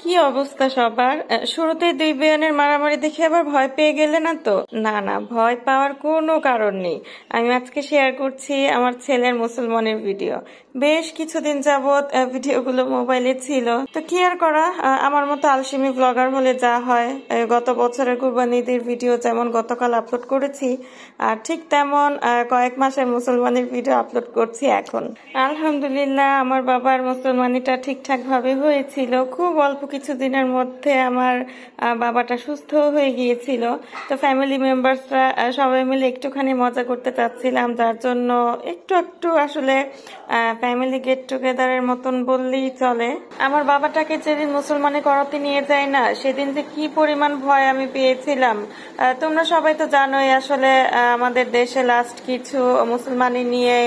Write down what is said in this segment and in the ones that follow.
কি অবস্থা সবার? শুরুতেই দুই বেয়ানের মারামারি দেখে আবার ভয় পেয়ে গেলে না তো? না না, ভয় পাওয়ার কোনো কারণ নেই। আমি আজকে শেয়ার করছি আমার ছেলের মুসলমানের ভিডিও। বেশ কিছুদিন যাবত ভিডিওগুলো মোবাইলে ছিল, তো কি আর করা, আমার মতো আলসেমি ব্লগার হলে যা হয়। গত বছরের কুরবানি ঈদের ভিডিও যেমন গতকাল আপলোড করেছি, আর ঠিক তেমন কয়েক মাসের মুসলমানের ভিডিও আপলোড করছি এখন। আলহামদুলিল্লাহ আমার বাবার মুসলমানিটা ঠিকঠাক ভাবে হয়েছিল। খুব অল্প কিছু দিনের মধ্যে আমার বাবাটা সুস্থ হয়ে গিয়েছিল। তো ফ্যামিলি মেম্বার্সরা সবাই মিলে একটুখানি মজা করতে চাচ্ছিলাম, যার জন্য একটু একটু আসলে ফ্যামিলি গেট টুগেদারের মতন বললেই চলে। আমার বাবাটাকে যেদিন মুসলমানি করাতে নিয়ে যায় না, সেদিন যে কি পরিমাণ ভয় আমি পেয়েছিলাম। তোমরা সবাই তো জানোই আসলে আমাদের দেশে লাস্ট কিছু মুসলমানি নিয়ে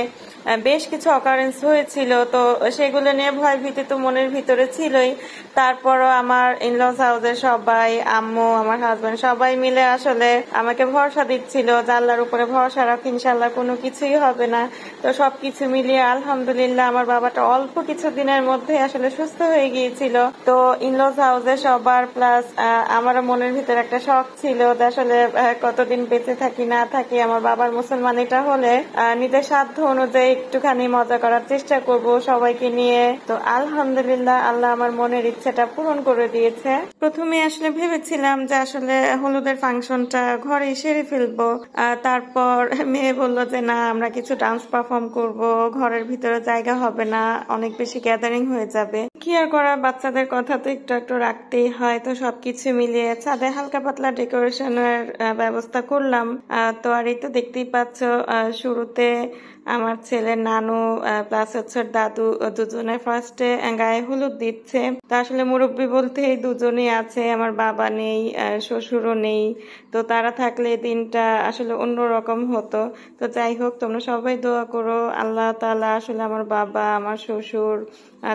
বেশ কিছু অকারেন্স হয়েছিল, তো সেগুলো নিয়ে ভয় ভীতি তো মনের ভিতরে ছিলই। তারপরও আমার ইনলস হাউসের সবাই, আম্মু, আমার হাজবেন্ড সবাই মিলে আসলে আমাকে ভরসা দিচ্ছিল যে আল্লাহর উপরে ভরসা রাখ, ইনশাল্লাহ কোনো কিছুই হবে না। তো সবকিছু মিলিয়ে আলহামদুলিল্লাহ আমার বাবাটা অল্প কিছু দিনের মধ্যে আসলে সুস্থ হয়ে গিয়েছিল। তো ইনলস হাউসে সবার প্লাস আমারও মনের ভিতরে একটা শখ ছিল যে আসলে কতদিন বেঁচে থাকি না থাকি, আমার বাবার মুসলমানিটা হলে নিজের সাধ্য অনুযায়ী একটুখানি মজা করার চেষ্টা করব সবাইকে নিয়ে। তো আলহামদুলিল্লাহ আল্লাহ আমার মনের ইচ্ছাটা পূরণ করে দিয়েছে। প্রথমে আসলে ভেবেছিলাম যে আসলে হলুদের ফাংশনটা ঘরে সেরে ফেলবো, তারপর মেয়ে বললো যে না, আমরা কিছু ডান্স পারফর্ম করব, ঘরের ভিতরে জায়গা হবে না, অনেক বেশি গ্যাদারিং হয়ে যাবে। কি আর করা, বাচ্চাদের কথা তো একটু একটু রাখতেই হয়। তো সবকিছু মিলিয়ে ছাদে হালকা পাতলা ডেকোরেশনের ব্যবস্থা করলাম। তো আর এই তো দেখতেই পাচ্ছ, শুরুতে আমার ছেলের নানু প্লাস হচ্ছে দাদু দুজনে ফার্স্টে গায়ে হলুদ দিচ্ছে। তো আসলে মুরব্বী বলতে এই দুজনই আছে, আমার বাবা নেই, শ্বশুরও নেই। তো তারা থাকলে দিনটা আসলে অন্যরকম হতো। তো যাই হোক, তোমরা সবাই দোয়া করো আল্লাহ তাআলা আসলে আমার বাবা, আমার শ্বশুর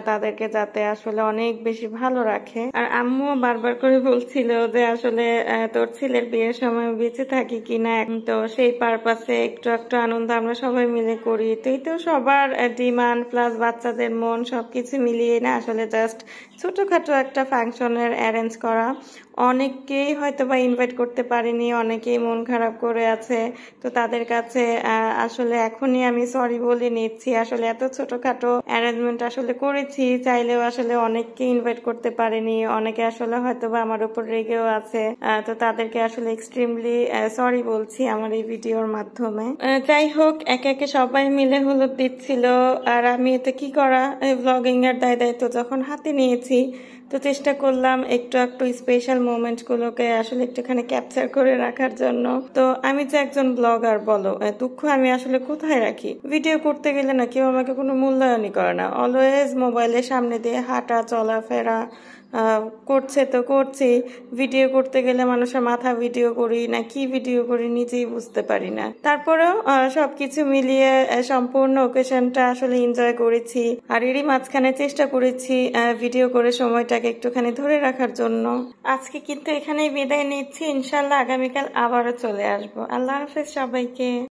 তাদেরকে যাতে আসলে অনেক বেশি ভালো রাখে। আর আম্মু বারবার করে বলছিল যে আসলে তোর ছেলের বিয়ের সময় বেঁচে থাকি কিনা। তো সেই পারপাসে একটু একটু আনন্দ আমরা সবাই মিলে করি। তো এই তো সবার ডিমান্ড প্লাস বাচ্চাদের মন সবকিছু মিলিয়ে না আসলে জাস্ট ছোটখাটো একটা ফাংশনের অ্যারেঞ্জ করা। অনেককেই হয়তো বা ইনভাইট করতে পারিনি, অনেকেই মন খারাপ করে আছে। তো তাদের কাছে আসলে এখনই আমি সরি বলে নিচ্ছি। আসলে এত ছোটখাটো অ্যারেঞ্জমেন্ট আসলে করেছি, চাইলেও আসলে অনেককে ইনভাইট করতে পারিনি। অনেকে আসলে হয়তো বা আমার উপর রেগেও আছে। তো তাদেরকে আসলে এক্সট্রিমলি সরি বলছি আমার এই ভিডিওর মাধ্যমে। যাই হোক, একে একে সবাই মিলে হলুদ দিচ্ছিল, আর আমি এতে কি করা, ব্লগিং এর দায়িত্ব যখন হাতে নিয়েছি, তো চেষ্টা করলাম একটু একটু স্পেশাল মোমেন্ট গুলোকে আসলে একটুখানি ক্যাপচার করে রাখার জন্য। তো আমি যে একজন ব্লগার, বলো দুঃখ আমি আসলে কোথায় রাখি? ভিডিও করতে গেলে না কেউ আমাকে কোনো মূল্যায়নই করে না। অলওয়েজ মোবাইলের সামনে দিয়ে হাঁটা চলাফেরা করছে, তো করছি। ভিডিও করতে গেলে মানুষের মাথা ভিডিও করি না কি ভিডিও করি নিজেই বুঝতে পারি না। তারপরেও সবকিছু মিলিয়ে সম্পূর্ণ ওকেশনটা আসলে এনজয় করেছি। আর এরই মাঝখানে চেষ্টা করেছি ভিডিও করে সময়টাকে একটুখানি ধরে রাখার জন্য। আজকে কিন্তু এখানেই বিদায় নিচ্ছি, ইনশাল্লাহ আগামীকাল আবারও চলে আসবো। আল্লাহ হাফেজ সবাইকে।